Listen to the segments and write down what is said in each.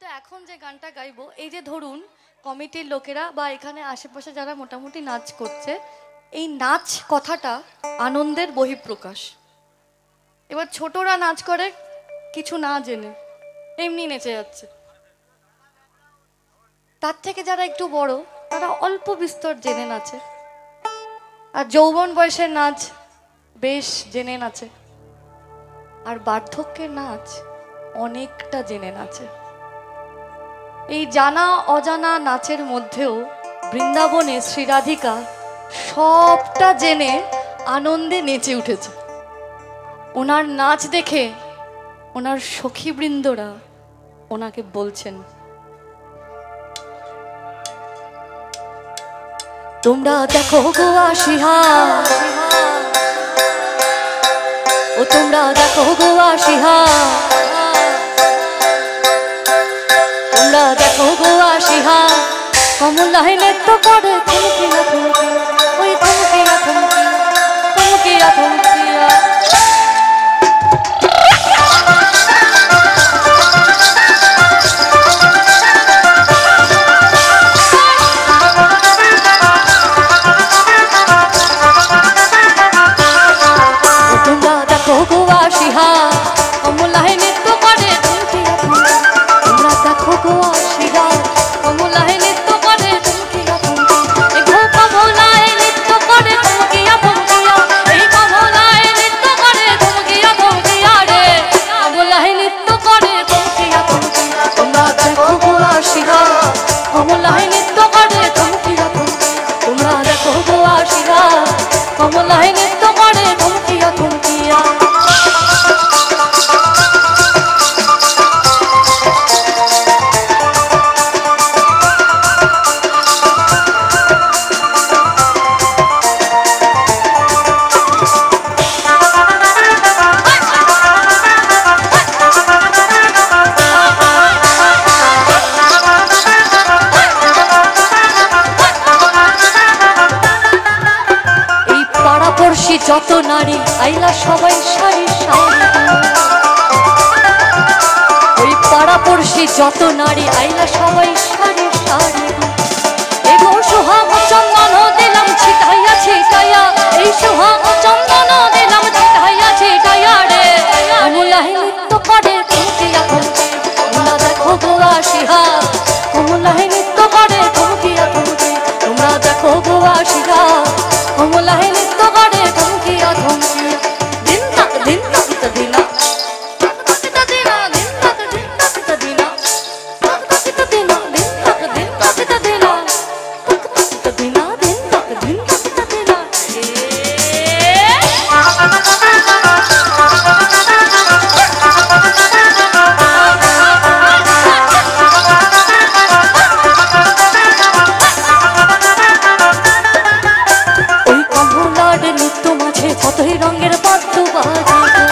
কিন্তু এখন যে গানটা গাইবো, এই যে ধরুন কমিটির লোকেরা বা এখানে আশেপাশে যারা মোটামুটি নাচ করছে, এই নাচ কথাটা আনন্দের বহিঃপ্রকাশ। এবার ছোটরা নাচ করে কিছু না জেনে, এমনি নেচে যাচ্ছে। তার থেকে যারা একটু বড়, তারা অল্প বিস্তর জেনে নাচে, আর যৌবন বয়সের নাচ বেশ জেনে নাচে, আর বার্ধক্যের নাচ অনেকটা জেনে নাচে। এই জানা অজানা নাচের মধ্যেও বৃন্দাবনে শ্রী রাধিকা সবটা জেনে আনন্দে নেচে উঠেছে। ওনার নাচ দেখে ওনার সখীবৃন্দরা ওনাকে বলছেন, তোমরা দেখো গো আসিহা, ও তোমরা দেখো গো আসিহা, তোমরা দেখো গো আসিহা, কমলায় নৃত্য করে থমকিয়া থমকিয়া, ওই থমকিয়া থমকিয়া, থমকিয়া থমকিয়া। তোমরা দেখো গো আসিহা, কমলায় নৃত্য করে থমকিয়া থমকিয়া, তোমরা দেখো গো আসিহা, কমলায় নৃত্য করে থমকিয়া থমকিয়া, এই গো কমলায় নৃত্য করে থমকিয়া থমকিয়া, এই কমলায় নৃত্য করে থমকিয়া থমকিয়া রে, কমলায় নৃত্য করে থমকিয়া থমকিয়া, তোমরা দেখো গো আসিহা, কমলায় নৃত্য করে থমকিয়া থমকিয়া, তোমরা দেখো গো আসিহা, কমলায় নৃত্য করে থমকিয়া থমকিয়া। যত নারী আইলা সবাই সারি সারি, ওই পাড়া পড়শি যত নারী আইলা সবাই সারি সারি, এগো সোহাগ চন্দন দিলাম ছিটাইয়া ছিটাইয়া, এই সোহাগ চন্দন দিলাম ছিটাইয়া ছিটাইয়া রে, কমলায় নৃত্য করে থমকিয়া থমকিয়া, তোমরা দেখো গো আসিহা, কমলায় নৃত্য করে থমকিয়া থমকিয়া, তোমরা দেখো গো আসিহা, কমলায় নৃত্য করে থমকিয়া থমকিয়া। দিন তাক দিন তাক দিনা, কতই রঙের বাদ্য বাজে,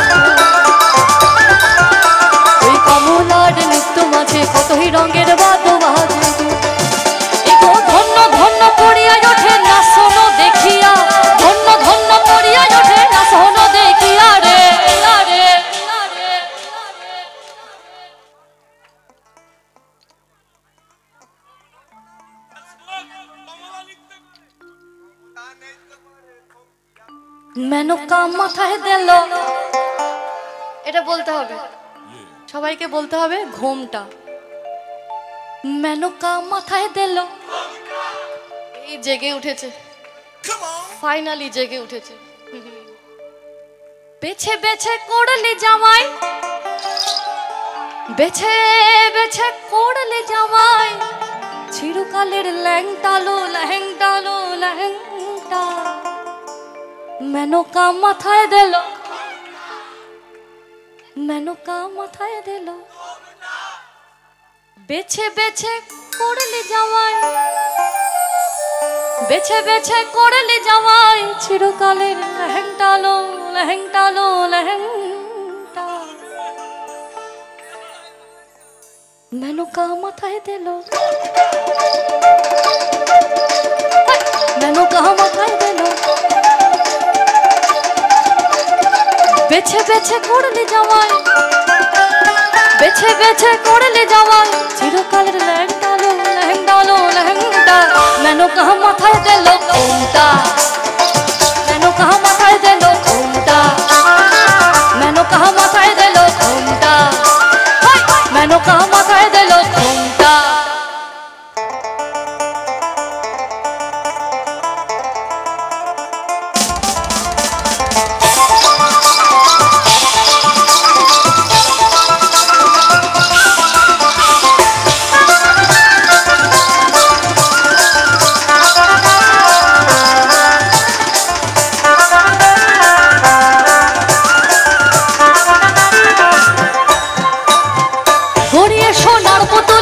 ওই কমলার নৃত্য মাঝে কতই রঙের বাদ্য বাজে, এগো ধন্য ধন্য করিয়া ওঠে নাচন দেখিয়া, ধন্য ধন্য করিয়া ওঠে নাচন দেখিয়া রে, মেনকা মাথায় দিল, এটা বলতে হবে, সবাইকে বলতে হবে ঘোমটা, মেনকা মাথায় দিল, এই জেগে উঠেছে, ফাইনালি জেগে উঠেছে। বেছে বেছে করলে জামাই, বেছে বেছে করলে জামাই, চিরকালের ল্যাংটালো ল্যাংটালো ল্যাংটা, মেনকা মাথায় দিল, মেনকা মাথায় দিল, বেছে বেছে করলে জামাই, বেছে বেছে করলে জামাই, চিরকালের লেহেংটালো লেহেংটালো লেহেংটা, মেনকা মাথায় দিল, মেনকা মাথায় দিল, বেছে বেছে করলে জামাই, বেছে বেছে করলে যাওয়াই চিরকালের ল্যাংটালো ল্যাংডালো ল্যাংটা মেনো কাহা মাথায় দিল ঘুমটা মেনো কাহা মাথায় দিল ঘুমটা মেনো কাহা মাথায় দিল ঘুমটা মেনো কাহা মাথায় দিল ঘুমটা গড়িয়ে সোনার মতো